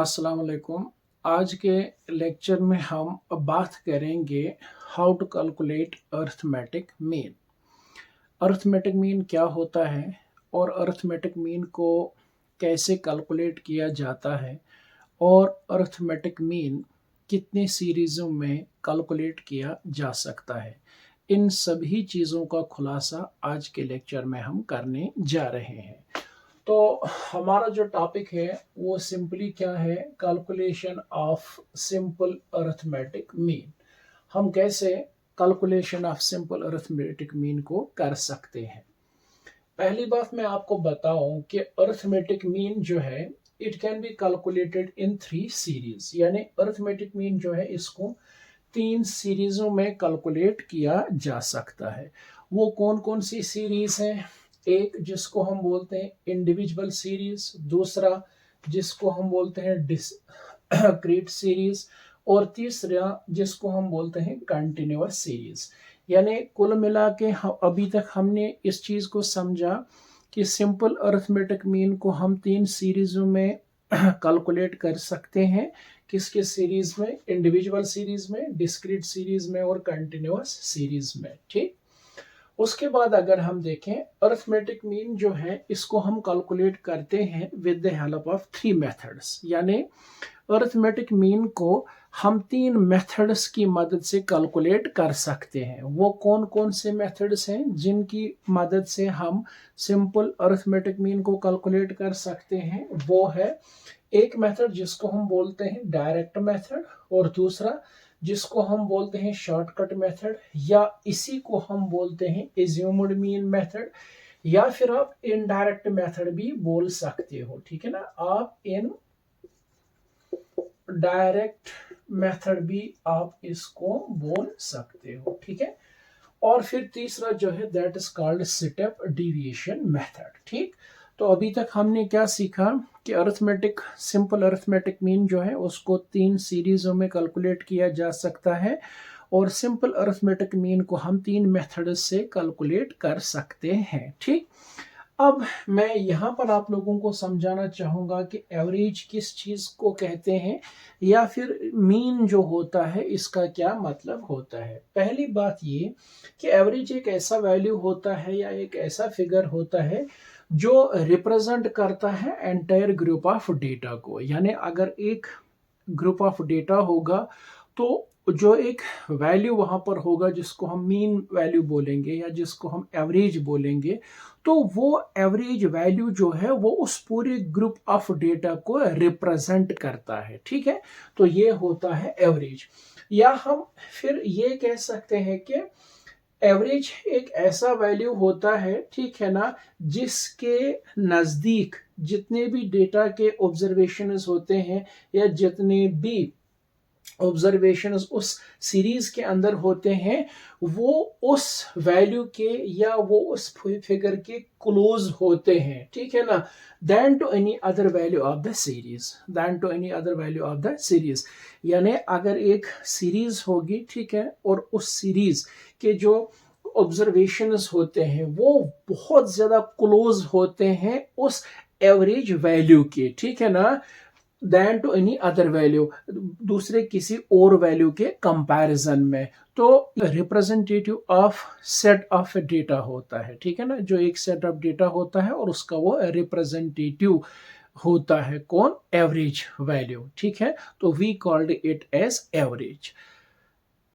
अस्सलाम वालेकुम। आज के लेक्चर में हम बात करेंगे how to calculate arithmetic mean. Arithmetic mean क्या होता है और अरिथमेटिक मीन को कैसे कैलकुलेट किया जाता है और अरिथमेटिक मीन कितने सीरीज़ों में कैलकुलेट किया जा सकता है। इन सभी चीज़ों का खुलासा आज के लेक्चर में हम करने जा रहे हैं। तो हमारा जो टॉपिक है वो सिंपली क्या है, calculation of simple arithmetic mean. हम कैसे calculation of simple arithmetic mean को कर सकते हैं। पहली बात मैं आपको बताऊं कि अरिथमेटिक मीन जो है it can be calculated in 3 series, यानी अरिथमेटिक मीन जो है इसको 3 सीरीजों में कैलकुलेट किया जा सकता है। वो कौन कौन सी सीरीज हैं? एक जिसको हम बोलते हैं इंडिविजुअल सीरीज, दूसरा जिसको हम बोलते हैं डिस्क्रीट सीरीज, और तीसरा जिसको हम बोलते हैं कंटिन्यूअस सीरीज। यानी कुल मिला के अभी तक हमने इस चीज को समझा कि सिंपल अरिथमेटिक मीन को हम 3 सीरीजों में कैलकुलेट कर सकते हैं। किस किस सीरीज में? इंडिविजुअल सीरीज में, डिस्क्रीट सीरीज में और कंटिन्यूअस सीरीज में। ठीक, उसके बाद अगर हम देखें अरिथमेटिक मीन जो है इसको हम कैलकुलेट करते हैं with the help of 3 methods. यानी अरिथमेटिक मीन को हम 3 मेथड्स की मदद से कैलकुलेट कर सकते हैं। वो कौन कौन से मेथड्स हैं जिनकी मदद से हम सिंपल अरिथमेटिक मीन को कैलकुलेट कर सकते हैं? वो है एक मेथड जिसको हम बोलते हैं डायरेक्ट मेथड, और दूसरा जिसको हम बोलते हैं शॉर्टकट मेथड, या इसी को हम बोलते हैं एज्यूम्ड मीन मेथड, या फिर आप इनडायरेक्ट मेथड भी बोल सकते हो। ठीक है ना, आप इन डायरेक्ट मेथड भी आप इसको बोल सकते हो। ठीक है, और फिर तीसरा जो है that is called step deviation method. ठीक, तो अभी तक हमने क्या सीखा कि अरिथमेटिक सिंपल अरिथमेटिक मीन जो है उसको 3 सीरीजों में कैलकुलेट किया जा सकता है, और सिंपल अरिथमेटिक मीन को हम 3 मेथड से कैलकुलेट कर सकते हैं। ठीक, अब मैं यहाँ पर आप लोगों को समझाना चाहूँगा कि एवरेज किस चीज़ को कहते हैं, या फिर मीन जो होता है इसका क्या मतलब होता है। पहली बात ये कि एवरेज एक ऐसा वैल्यू होता है या एक ऐसा फिगर होता है जो रिप्रेजेंट करता है एंटायर ग्रुप ऑफ डेटा को। यानी अगर एक ग्रुप ऑफ डेटा होगा तो जो एक वैल्यू वहां पर होगा जिसको हम मीन वैल्यू बोलेंगे या जिसको हम एवरेज बोलेंगे, तो वो एवरेज वैल्यू जो है वो उस पूरे ग्रुप ऑफ डेटा को रिप्रेजेंट करता है। ठीक है, तो ये होता है एवरेज। या हम फिर ये कह सकते हैं कि एवरेज एक ऐसा वैल्यू होता है, ठीक है ना, जिसके नजदीक जितने भी डेटा के ऑब्जर्वेशंस होते हैं या जितने भी ऑब्जर्वेशंस उस सीरीज के अंदर होते हैं वो उस वैल्यू के या वो उस फिगर के क्लोज होते हैं। ठीक है ना, then to any other value of the series, then to any other value of the series. यानी अगर एक सीरीज होगी, ठीक है, और उस सीरीज के जो ऑब्जर्वेशंस होते हैं वो बहुत ज्यादा क्लोज होते हैं उस एवरेज वैल्यू के, ठीक है ना, then to any other value, दूसरे किसी और वैल्यू के कंपैरिजन में, तो representative of set of data होता है। ठीक है ना, जो एक सेट ऑफ डेटा होता है और उसका वो रिप्रेजेंटेटिव होता है कौन? Average value. ठीक है, तो we called it as average.